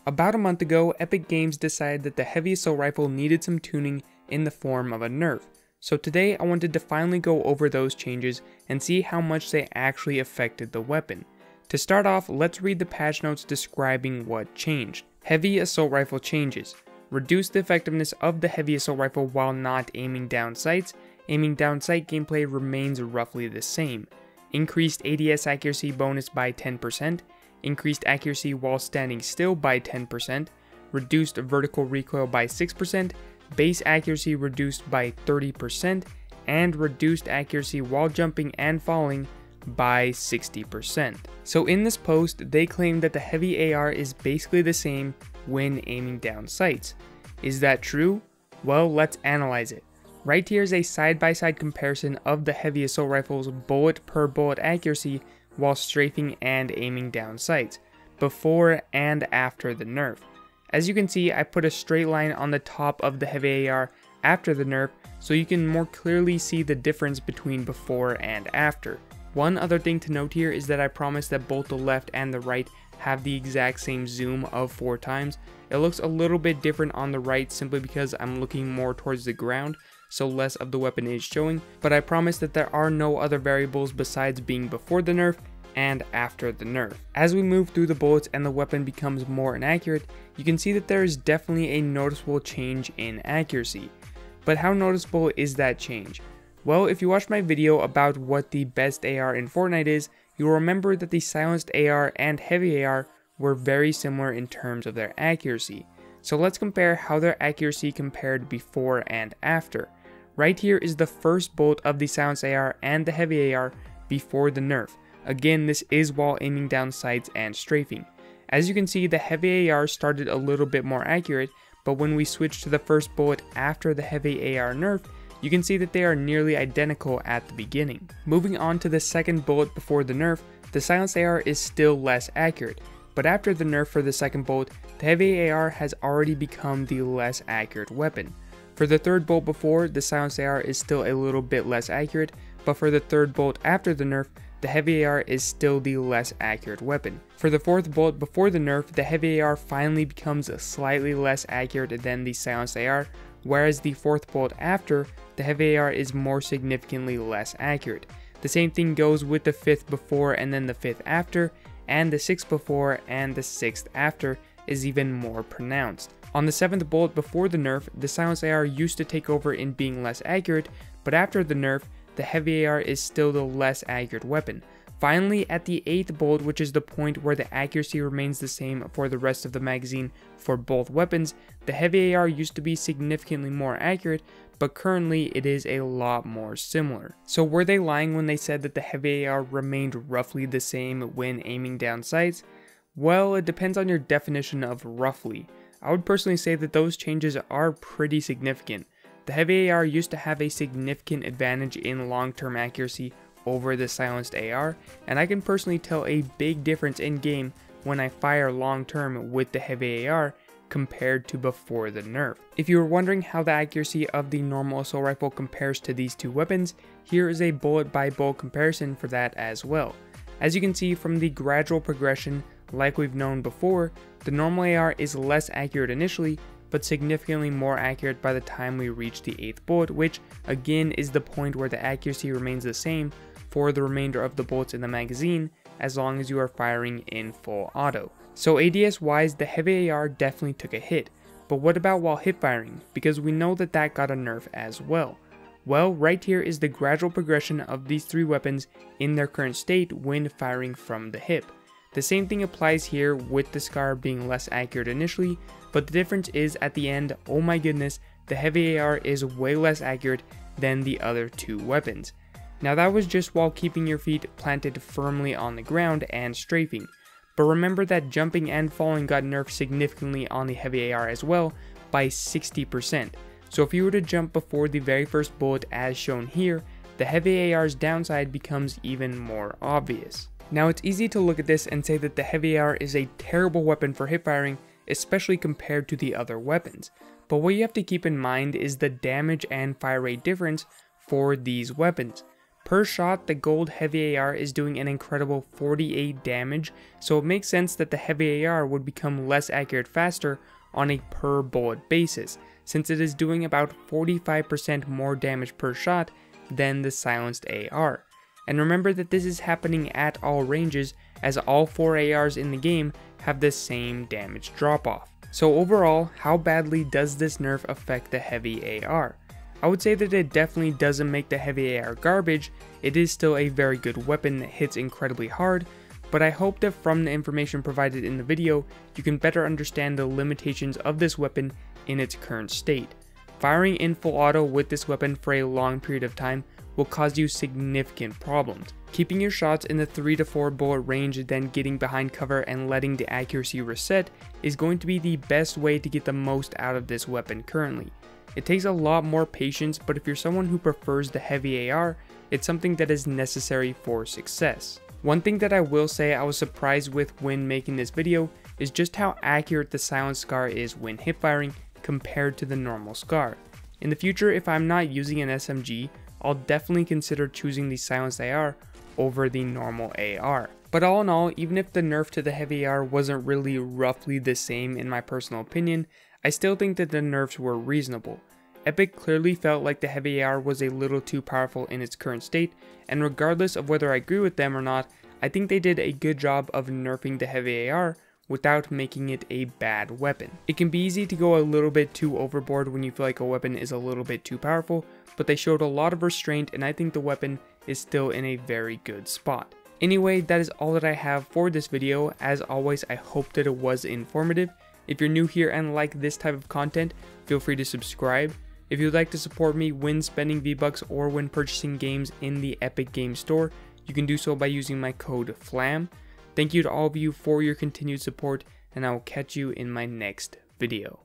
About a month ago, Epic Games decided that the heavy assault rifle needed some tuning in the form of a nerf. So today I wanted to finally go over those changes and see how much they actually affected the weapon. To start off, let's read the patch notes describing what changed. Heavy assault rifle changes. Reduce the effectiveness of the heavy assault rifle while not aiming down sights. Aiming down sight gameplay remains roughly the same. Increased ADS accuracy bonus by 10%. Increased accuracy while standing still by 10%, reduced vertical recoil by 6%, base accuracy reduced by 30%, and reduced accuracy while jumping and falling by 60%. So in this post, they claim that the heavy AR is basically the same when aiming down sights. Is that true? Well, let's analyze it. Right here is a side-by-side comparison of the heavy assault rifle's bullet per bullet accuracy while strafing and aiming down sights, before and after the nerf. As you can see, I put a straight line on the top of the heavy AR after the nerf so you can more clearly see the difference between before and after. One other thing to note here is that I promised that both the left and the right have the exact same zoom of 4 times. It looks a little bit different on the right simply because I'm looking more towards the ground, so less of the weapon is showing, but I promise that there are no other variables besides being before the nerf and after the nerf. As we move through the bullets and the weapon becomes more inaccurate, you can see that there is definitely a noticeable change in accuracy. But how noticeable is that change? Well, if you watched my video about what the best AR in Fortnite is, you'll remember that the silenced AR and heavy AR were very similar in terms of their accuracy. So let's compare how their accuracy compared before and after. Right here is the first bullet of the silenced AR and the heavy AR before the nerf. Again, this is while aiming down sights and strafing. As you can see, the heavy AR started a little bit more accurate, but when we switch to the first bullet after the heavy AR nerf, you can see that they are nearly identical at the beginning. Moving on to the second bullet before the nerf, the silenced AR is still less accurate, but after the nerf for the second bullet, the heavy AR has already become the less accurate weapon. For the third bullet before, the silenced AR is still a little bit less accurate, but for the third bullet after the nerf, the heavy AR is still the less accurate weapon. For the fourth bullet before the nerf, the heavy AR finally becomes slightly less accurate than the silenced AR, whereas the fourth bullet after, the heavy AR is more significantly less accurate. The same thing goes with the fifth before and then the fifth after, and the sixth before and the sixth after is even more pronounced. On the seventh bullet before the nerf, the silenced AR used to take over in being less accurate, but after the nerf, the heavy AR is still the less accurate weapon. Finally, at the 8th bullet, which is the point where the accuracy remains the same for the rest of the magazine for both weapons, the heavy AR used to be significantly more accurate, but currently it is a lot more similar. So were they lying when they said that the heavy AR remained roughly the same when aiming down sights? Well, it depends on your definition of roughly. I would personally say that those changes are pretty significant. The heavy AR used to have a significant advantage in long-term accuracy over the silenced AR, and I can personally tell a big difference in game when I fire long-term with the heavy AR compared to before the nerf. If you were wondering how the accuracy of the normal assault rifle compares to these two weapons, here is a bullet by bullet comparison for that as well. As you can see from the gradual progression, like we've known before, the normal AR is less accurate initially, but significantly more accurate by the time we reach the 8th bullet, which again is the point where the accuracy remains the same for the remainder of the bullets in the magazine, as long as you are firing in full auto. So ADS wise, the heavy AR definitely took a hit, but what about while hip firing, because we know that that got a nerf as well. Well, right here is the gradual progression of these three weapons in their current state when firing from the hip. The same thing applies here with the SCAR being less accurate initially, but the difference is at the end, oh my goodness, the heavy AR is way less accurate than the other two weapons. Now that was just while keeping your feet planted firmly on the ground and strafing, but remember that jumping and falling got nerfed significantly on the heavy AR as well by 60%. So if you were to jump before the very first bullet as shown here, the heavy AR's downside becomes even more obvious. Now it's easy to look at this and say that the heavy AR is a terrible weapon for hip firing, especially compared to the other weapons. But what you have to keep in mind is the damage and fire rate difference for these weapons. Per shot, the gold heavy AR is doing an incredible 48 damage, so it makes sense that the heavy AR would become less accurate faster on a per bullet basis, since it is doing about 45% more damage per shot than the silenced AR. And remember that this is happening at all ranges, as all 4 ARs in the game have the same damage drop off. So overall, how badly does this nerf affect the heavy AR? I would say that it definitely doesn't make the heavy AR garbage. It is still a very good weapon that hits incredibly hard, but I hope that from the information provided in the video, you can better understand the limitations of this weapon in its current state. Firing in full auto with this weapon for a long period of time will cause you significant problems. Keeping your shots in the 3 to 4 bullet range, then getting behind cover and letting the accuracy reset is going to be the best way to get the most out of this weapon currently. It takes a lot more patience, but if you're someone who prefers the heavy AR, it's something that is necessary for success. One thing that I will say I was surprised with when making this video is just how accurate the silenced SCAR is when hip firing compared to the normal SCAR. In the future, if I'm not using an SMG, I'll definitely consider choosing the silenced AR over the normal AR. But all in all, even if the nerf to the heavy AR wasn't really roughly the same in my personal opinion, I still think that the nerfs were reasonable. Epic clearly felt like the heavy AR was a little too powerful in its current state, and regardless of whether I agree with them or not, I think they did a good job of nerfing the heavy AR without making it a bad weapon. It can be easy to go a little bit too overboard when you feel like a weapon is a little bit too powerful, but they showed a lot of restraint, and I think the weapon is still in a very good spot. Anyway, that is all that I have for this video. As always, I hope that it was informative. If you're new here and like this type of content, feel free to subscribe. If you'd like to support me when spending V-Bucks or when purchasing games in the Epic Games Store, you can do so by using my code FLAM. Thank you to all of you for your continued support, and I will catch you in my next video.